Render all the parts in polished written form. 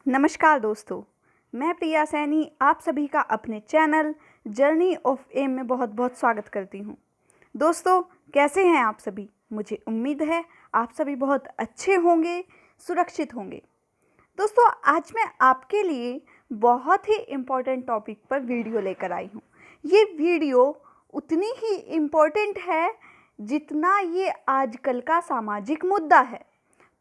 नमस्कार दोस्तों, मैं प्रिया सैनी आप सभी का अपने चैनल जर्नी ऑफ एम में बहुत बहुत स्वागत करती हूँ। दोस्तों, कैसे हैं आप सभी? मुझे उम्मीद है आप सभी बहुत अच्छे होंगे, सुरक्षित होंगे। दोस्तों, आज मैं आपके लिए बहुत ही इम्पोर्टेंट टॉपिक पर वीडियो लेकर आई हूँ। ये वीडियो उतनी ही इम्पोर्टेंट है जितना ये आजकल का सामाजिक मुद्दा है,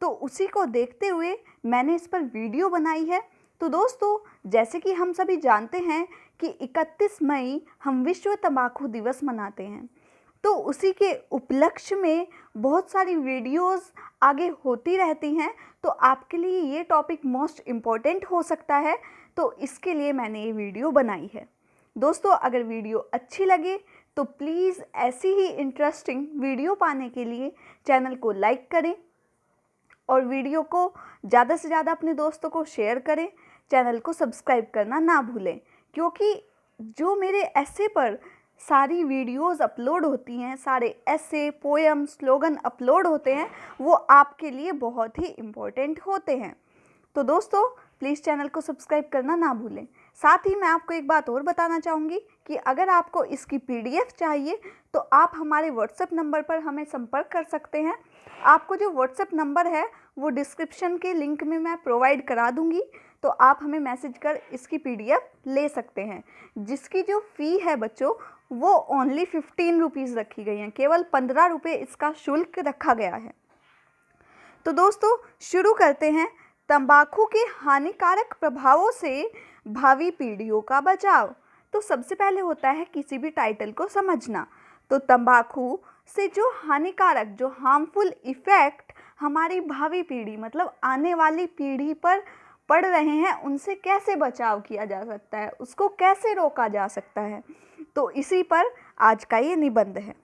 तो उसी को देखते हुए मैंने इस पर वीडियो बनाई है। तो दोस्तों, जैसे कि हम सभी जानते हैं कि 31 मई हम विश्व तंबाकू दिवस मनाते हैं, तो उसी के उपलक्ष्य में बहुत सारी वीडियोस आगे होती रहती हैं। तो आपके लिए ये टॉपिक मोस्ट इम्पॉर्टेंट हो सकता है, तो इसके लिए मैंने ये वीडियो बनाई है। दोस्तों, अगर वीडियो अच्छी लगे तो प्लीज़ ऐसी ही इंटरेस्टिंग वीडियो पाने के लिए चैनल को लाइक करें और वीडियो को ज़्यादा से ज़्यादा अपने दोस्तों को शेयर करें। चैनल को सब्सक्राइब करना ना भूलें, क्योंकि जो मेरे ऐसे पर सारी वीडियोस अपलोड होती हैं, सारे ऐसे, पोएम, स्लोगन अपलोड होते हैं, वो आपके लिए बहुत ही इम्पोर्टेंट होते हैं। तो दोस्तों, प्लीज़ चैनल को सब्सक्राइब करना ना भूलें। साथ ही मैं आपको एक बात और बताना चाहूँगी कि अगर आपको इसकी PDF चाहिए तो आप हमारे व्हाट्सएप नंबर पर हमें संपर्क कर सकते हैं। आपको जो व्हाट्सएप नंबर है वो डिस्क्रिप्शन के लिंक में मैं प्रोवाइड करा दूँगी, तो आप हमें मैसेज कर इसकी PDF ले सकते हैं, जिसकी जो फ़ी है बच्चों वो ओनली 15 रुपीज़ रखी गई हैं। केवल 15 रुपये इसका शुल्क रखा गया है। तो दोस्तों, शुरू करते हैं। तंबाकू के हानिकारक प्रभावों से भावी पीढ़ियों का बचाव। तो सबसे पहले होता है किसी भी टाइटल को समझना। तो तंबाकू से जो हानिकारक, जो हार्मफुल इफ़ेक्ट हमारी भावी पीढ़ी मतलब आने वाली पीढ़ी पर पड़ रहे हैं, उनसे कैसे बचाव किया जा सकता है, उसको कैसे रोका जा सकता है, तो इसी पर आज का ये निबंध है।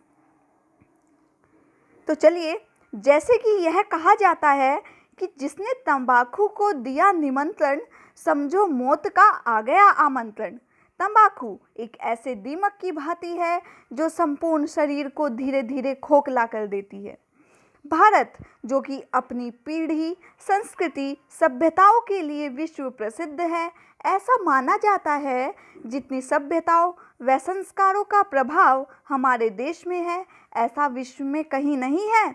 तो चलिए, जैसे कि यह कहा जाता है कि जिसने तंबाकू को दिया निमंत्रण, समझो मौत का आ गया आमंत्रण। तंबाकू एक ऐसे दीमक की भांति है जो संपूर्ण शरीर को धीरे धीरे खोखला कर देती है। भारत, जो कि अपनी पीढ़ी, संस्कृति, सभ्यताओं के लिए विश्व प्रसिद्ध है, ऐसा माना जाता है जितनी सभ्यताओं व संस्कारों का प्रभाव हमारे देश में है, ऐसा विश्व में कहीं नहीं है।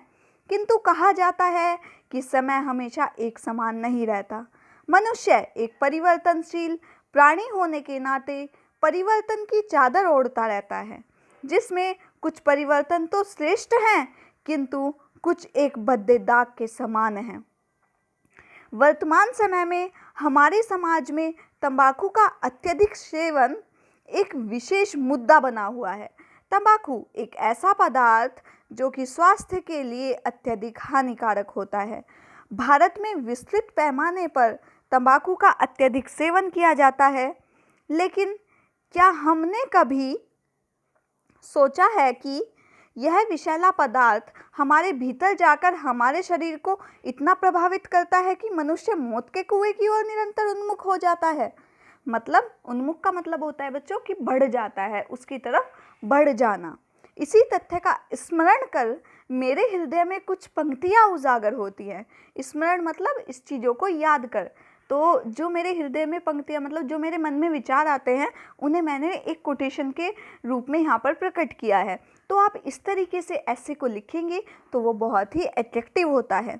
किंतु कहा जाता है कि समय हमेशा एक समान नहीं रहता। मनुष्य एक परिवर्तनशील प्राणी होने के नाते परिवर्तन की चादर ओढ़ता रहता है, जिसमें कुछ परिवर्तन तो श्रेष्ठ हैं, किंतु कुछ एक भद्दे दाग के समान हैं। वर्तमान समय में हमारे समाज में तंबाकू का अत्यधिक सेवन एक विशेष मुद्दा बना हुआ है। तंबाकू एक ऐसा पदार्थ जो कि स्वास्थ्य के लिए अत्यधिक हानिकारक होता है। भारत में विस्तृत पैमाने पर तंबाकू का अत्यधिक सेवन किया जाता है, लेकिन क्या हमने कभी सोचा है कि यह विषैला पदार्थ हमारे भीतर जाकर हमारे शरीर को इतना प्रभावित करता है कि मनुष्य मौत के कुएं की ओर निरंतर उन्मुख हो जाता है। मतलब उन्मुख का मतलब होता है बच्चों कि बढ़ जाता है, उसकी तरफ बढ़ जाना। इसी तथ्य का स्मरण कर मेरे हृदय में कुछ पंक्तियाँ उजागर होती हैं। स्मरण मतलब इस चीज़ों को याद कर। तो जो मेरे हृदय में पंक्तियाँ मतलब जो मेरे मन में विचार आते हैं, उन्हें मैंने एक कोटेशन के रूप में यहाँ पर प्रकट किया है। तो आप इस तरीके से ऐसे को लिखेंगे तो वो बहुत ही अट्रैक्टिव होता है।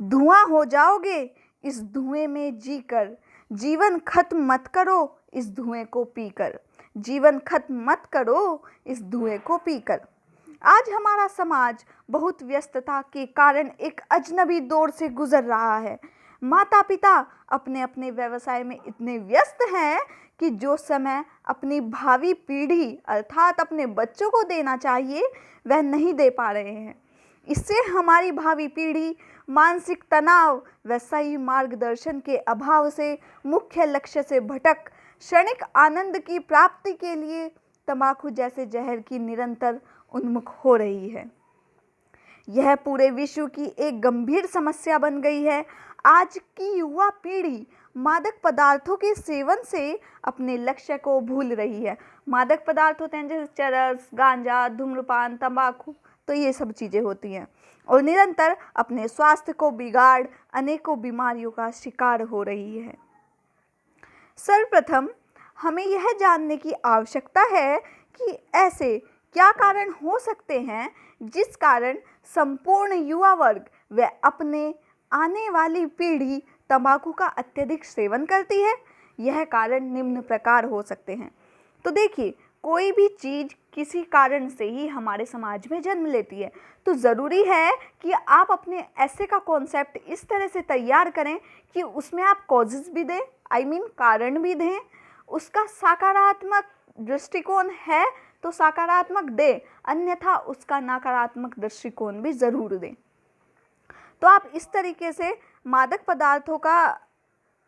धुआं हो जाओगे इस धुएं में जीकर, जीवन खत्म मत करो इस धुएं को पीकर, जीवन खत्म मत करो इस धुएं को पीकर। आज हमारा समाज बहुत व्यस्तता के कारण एक अजनबी दौर से गुजर रहा है। माता पिता अपने अपने व्यवसाय में इतने व्यस्त हैं कि जो समय अपनी भावी पीढ़ी अर्थात अपने बच्चों को देना चाहिए वह नहीं दे पा रहे हैं। इससे हमारी भावी पीढ़ी मानसिक तनाव व सही मार्गदर्शन के अभाव से मुख्य लक्ष्य से भटक क्षणिक आनंद की प्राप्ति के लिए तंबाकू जैसे जहर की निरंतर उन्मुख हो रही है। यह पूरे विश्व की एक गंभीर समस्या बन गई है। आज की युवा पीढ़ी मादक पदार्थों के सेवन से अपने लक्ष्य को भूल रही है। मादक पदार्थ होते हैं जैसे चरस, गांजा, धूम्रपान, तंबाकू, तो ये सब चीज़ें होती हैं और निरंतर अपने स्वास्थ्य को बिगाड़ अनेकों बीमारियों का शिकार हो रही है। सर्वप्रथम हमें यह जानने की आवश्यकता है कि ऐसे क्या कारण हो सकते हैं जिस कारण संपूर्ण युवा वर्ग व अपने आने वाली पीढ़ी तंबाकू का अत्यधिक सेवन करती है। यह कारण निम्न प्रकार हो सकते हैं। तो देखिए, कोई भी चीज़ किसी कारण से ही हमारे समाज में जन्म लेती है, तो ज़रूरी है कि आप अपने ऐसे का कॉन्सेप्ट इस तरह से तैयार करें कि उसमें आप कॉजेज़ भी दें, कारण भी दें। उसका सकारात्मक दृष्टिकोण है तो सकारात्मक दें, अन्यथा उसका नकारात्मक दृष्टिकोण भी ज़रूर दें। तो आप इस तरीके से मादक पदार्थों का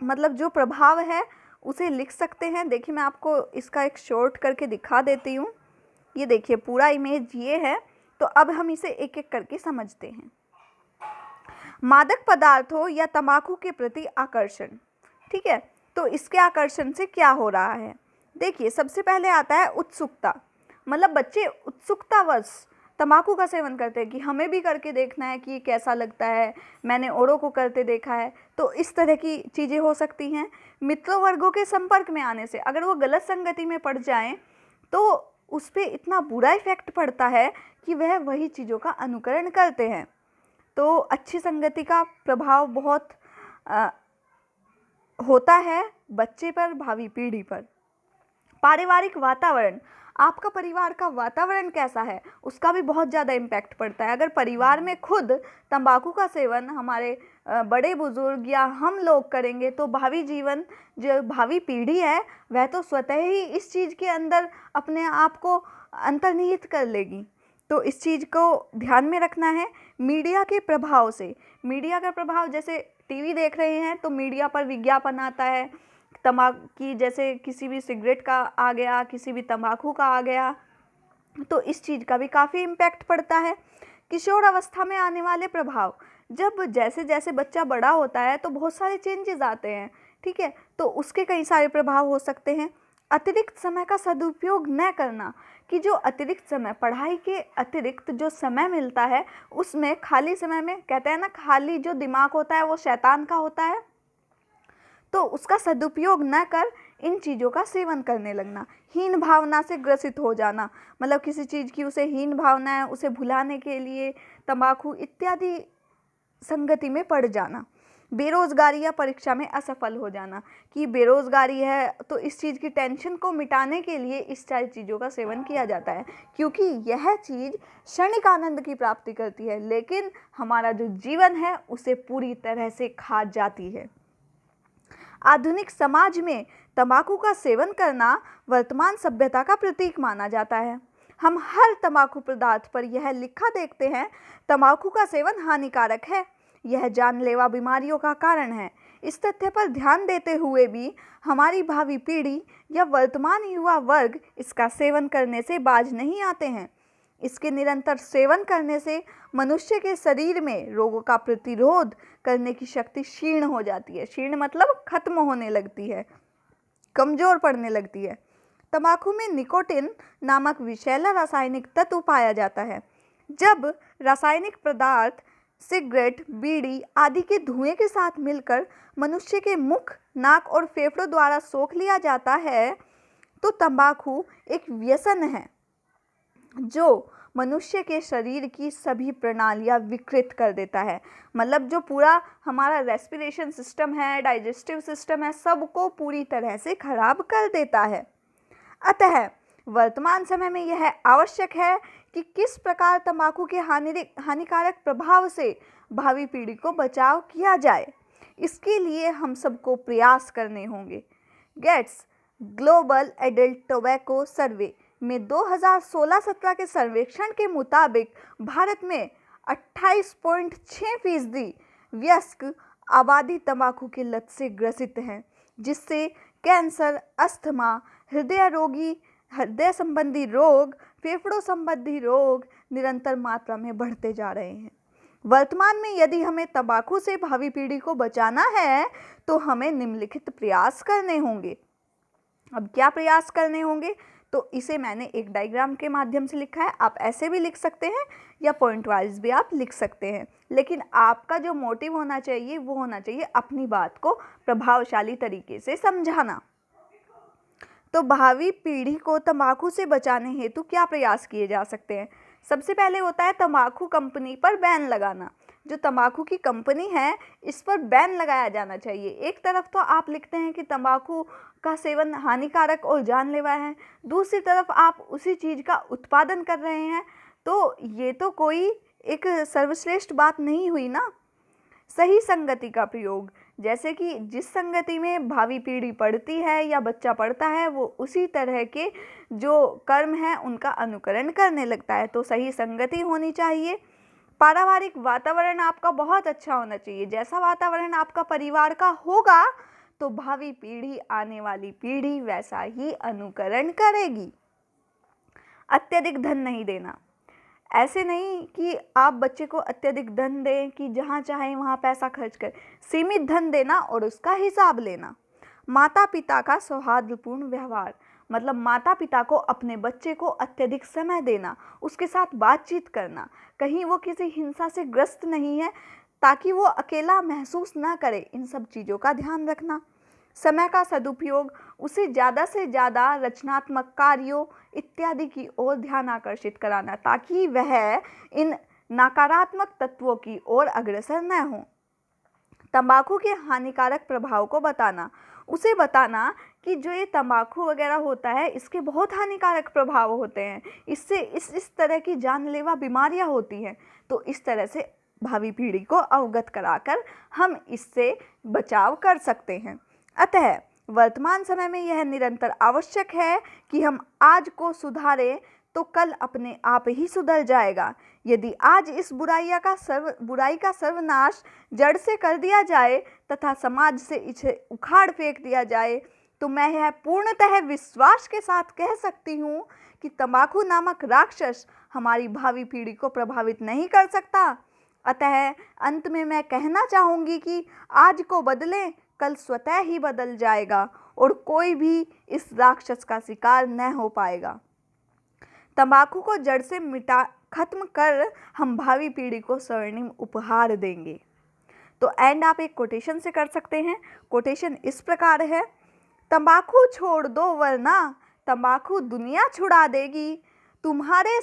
मतलब जो प्रभाव है उसे लिख सकते हैं। देखिए, मैं आपको इसका एक शॉर्ट करके दिखा देती हूँ। ये देखिए, पूरा इमेज ये है। तो अब हम इसे एक एक करके समझते हैं। मादक पदार्थों या तंबाकू के प्रति आकर्षण, ठीक है। तो इसके आकर्षण से क्या हो रहा है, देखिए, सबसे पहले आता है उत्सुकता। मतलब बच्चे उत्सुकतावश तंबाकू का सेवन करते हैं कि हमें भी करके देखना है कि कैसा लगता है, मैंने औरों को करते देखा है। तो इस तरह की चीज़ें हो सकती हैं। मित्रों वर्गों के संपर्क में आने से अगर वो गलत संगति में पड़ जाएं तो उस पर इतना बुरा इफेक्ट पड़ता है कि वह वही चीज़ों का अनुकरण करते हैं। तो अच्छी संगति का प्रभाव बहुत होता है बच्चे पर, भावी पीढ़ी पर। पारिवारिक वातावरण, आपका परिवार का वातावरण कैसा है उसका भी बहुत ज़्यादा इम्पैक्ट पड़ता है। अगर परिवार में खुद तंबाकू का सेवन हमारे बड़े बुजुर्ग या हम लोग करेंगे तो भावी जीवन, जो भावी पीढ़ी है, वह तो स्वतः ही इस चीज़ के अंदर अपने आप को अंतर्निहित कर लेगी। तो इस चीज़ को ध्यान में रखना है। मीडिया के प्रभाव से, मीडिया का प्रभाव, जैसे टीवी देख रहे हैं तो मीडिया पर विज्ञापन आता है की, जैसे किसी भी सिगरेट का आ गया, किसी भी तंबाकू का आ गया, तो इस चीज़ का भी काफ़ी इम्पैक्ट पड़ता है। किशोर अवस्था में आने वाले प्रभाव, जब जैसे जैसे बच्चा बड़ा होता है तो बहुत सारे चेंजेस आते हैं, ठीक है। तो उसके कई सारे प्रभाव हो सकते हैं। अतिरिक्त समय का सदुपयोग न करना, कि जो अतिरिक्त समय, पढ़ाई के अतिरिक्त जो समय मिलता है उसमें खाली समय में, कहते हैं ना, खाली जो दिमाग होता है वो शैतान का होता है, तो उसका सदुपयोग न कर इन चीज़ों का सेवन करने लगना। हीन भावना से ग्रसित हो जाना, मतलब किसी चीज़ की उसे हीन भावना है, उसे भुलाने के लिए तंबाकू इत्यादि संगति में पड़ जाना। बेरोजगारी या परीक्षा में असफल हो जाना, कि बेरोजगारी है तो इस चीज़ की टेंशन को मिटाने के लिए इस सारी चीज़ों का सेवन किया जाता है, क्योंकि यह चीज़ क्षणिक आनंद की प्राप्ति करती है, लेकिन हमारा जो जीवन है उसे पूरी तरह से खा जाती है। आधुनिक समाज में तंबाकू का सेवन करना वर्तमान सभ्यता का प्रतीक माना जाता है। हम हर तंबाकू पदार्थ पर यह लिखा देखते हैं, तंबाकू का सेवन हानिकारक है, यह जानलेवा बीमारियों का कारण है। इस तथ्य पर ध्यान देते हुए भी हमारी भावी पीढ़ी या वर्तमान युवा वर्ग इसका सेवन करने से बाज नहीं आते हैं। इसके निरंतर सेवन करने से मनुष्य के शरीर में रोगों का प्रतिरोध करने की शक्ति क्षीण हो जाती है। क्षीण मतलब खत्म होने लगती है, कमजोर पड़ने लगती है। तंबाकू में निकोटिन नामक विषैला रासायनिक तत्व पाया जाता है। जब रासायनिक पदार्थ सिगरेट, बीड़ी आदि के धुएं के साथ मिलकर मनुष्य के मुख, नाक और फेफड़ों द्वारा सोख लिया जाता है, तो तंबाकू एक व्यसन है जो मनुष्य के शरीर की सभी प्रणालियां विकृत कर देता है। मतलब जो पूरा हमारा रेस्पिरेशन सिस्टम है, डाइजेस्टिव सिस्टम है, सबको पूरी तरह से खराब कर देता है। अतः वर्तमान समय में यह आवश्यक है कि किस प्रकार तंबाकू के हानिकारक प्रभाव से भावी पीढ़ी को बचाव किया जाए, इसके लिए हम सबको प्रयास करने होंगे। गेट्स ग्लोबल एडल्ट टोबैको सर्वे में 2016-17 के सर्वेक्षण के मुताबिक भारत में 28.6% वयस्क आबादी तंबाकू की लत से ग्रसित हैं, जिससे कैंसर, अस्थमा, हृदय संबंधी रोग, फेफड़ों संबंधी रोग निरंतर मात्रा में बढ़ते जा रहे हैं। वर्तमान में यदि हमें तंबाकू से भावी पीढ़ी को बचाना है तो हमें निम्नलिखित प्रयास करने होंगे। अब क्या प्रयास करने होंगे? तो इसे मैंने एक डायग्राम के माध्यम से लिखा है। आप ऐसे भी लिख सकते हैं या पॉइंट वाइज भी आप लिख सकते हैं, लेकिन आपका जो मोटिव होना चाहिए वो होना चाहिए अपनी बात को प्रभावशाली तरीके से समझाना। तो भावी पीढ़ी को तंबाकू से बचाने हेतु क्या प्रयास किए जा सकते हैं? सबसे पहले होता है तंबाकू कंपनी पर बैन लगाना। जो तंबाकू की कंपनी है इस पर बैन लगाया जाना चाहिए। एक तरफ तो आप लिखते हैं कि तंबाकू का सेवन हानिकारक और जानलेवा है, दूसरी तरफ आप उसी चीज़ का उत्पादन कर रहे हैं, तो ये तो कोई एक सर्वश्रेष्ठ बात नहीं हुई ना। सही संगति का प्रयोग, जैसे कि जिस संगति में भावी पीढ़ी पढ़ती है या बच्चा पढ़ता है वो उसी तरह के जो कर्म हैं उनका अनुकरण करने लगता है, तो सही संगति होनी चाहिए। पारिवारिक वातावरण आपका बहुत अच्छा होना चाहिए। जैसा वातावरण आपका परिवार का होगा तो भावी पीढ़ी, आने वाली पीढ़ी वैसा ही अनुकरण करेगी। अत्यधिक धन नहीं देना। ऐसे नहीं कि आप बच्चे को अत्यधिक धन दें कि जहाँ चाहें वहाँ पैसा खर्च करें। सीमित धन देना और उसका हिसाब लेना। माता पिता का सौहार्दपूर्ण व्यवहार, मतलब माता पिता को अपने बच्चे को अत्यधिक समय देना, उसके साथ बातचीत करना, कहीं वो किसी हिंसा से ग्रस्त नहीं है ताकि वो अकेला महसूस ना करे, इन सब चीज़ों का ध्यान रखना। समय का सदुपयोग, उसे ज़्यादा से ज़्यादा रचनात्मक कार्यों इत्यादि की ओर ध्यान आकर्षित कराना ताकि वह इन नकारात्मक तत्वों की ओर अग्रसर न हो। तंबाकू के हानिकारक प्रभाव को बताना, उसे बताना कि जो ये तंबाकू वगैरह होता है इसके बहुत हानिकारक प्रभाव होते हैं, इससे इस तरह की जानलेवा बीमारियां होती हैं। तो इस तरह से भावी पीढ़ी को अवगत कराकर हम इससे बचाव कर सकते हैं। अतः वर्तमान समय में यह निरंतर आवश्यक है कि हम आज को सुधारें तो कल अपने आप ही सुधर जाएगा। यदि आज इस बुराई का सर्वनाश जड़ से कर दिया जाए तथा समाज से इसे उखाड़ फेंक दिया जाए तो मैं यह पूर्णतः विश्वास के साथ कह सकती हूँ कि तंबाकू नामक राक्षस हमारी भावी पीढ़ी को प्रभावित नहीं कर सकता। अतः अंत में मैं कहना चाहूँगी कि आज को बदलें, कल स्वतः ही बदल जाएगा और कोई भी इस राक्षस का शिकार न हो पाएगा। तंबाकू को जड़ से खत्म कर हम भावी पीढ़ी को स्वर्णिम उपहार देंगे। तो एंड आप एक कोटेशन से कर सकते हैं। कोटेशन इस प्रकार है, तंबाकू छोड़ दो वरना तंबाकू दुनिया छुड़ा देगी, तुम्हारे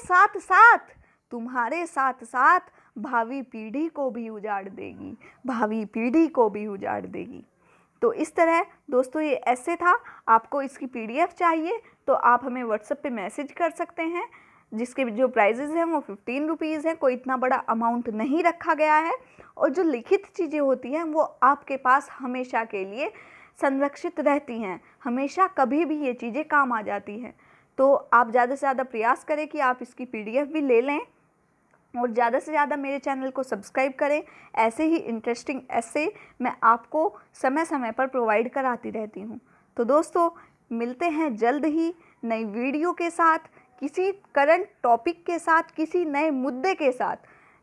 साथ साथ भावी पीढ़ी को भी उजाड़ देगी, भावी पीढ़ी को भी उजाड़ देगी। तो इस तरह दोस्तों ये ऐसे था। आपको इसकी PDF चाहिए तो आप हमें व्हाट्सएप पे मैसेज कर सकते हैं, जिसके जो प्राइजेज़ हैं वो 15 रुपीज़ हैं। कोई इतना बड़ा अमाउंट नहीं रखा गया है और जो लिखित चीज़ें होती हैं वो आपके पास हमेशा के लिए संरक्षित रहती हैं, हमेशा कभी भी ये चीज़ें काम आ जाती हैं। तो आप ज़्यादा से ज़्यादा प्रयास करें कि आप इसकी PDF भी ले लें और ज़्यादा से ज़्यादा मेरे चैनल को सब्सक्राइब करें। ऐसे ही इंटरेस्टिंग ऐसे मैं आपको समय समय पर प्रोवाइड कराती रहती हूँ। तो दोस्तों मिलते हैं जल्द ही नई वीडियो के साथ, किसी करंट टॉपिक के साथ, किसी नए मुद्दे के साथ।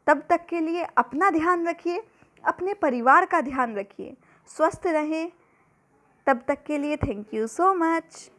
तब तक के लिए अपना ध्यान रखिए, अपने परिवार का ध्यान रखिए, स्वस्थ रहें। तब तक के लिए थैंक यू सो मच।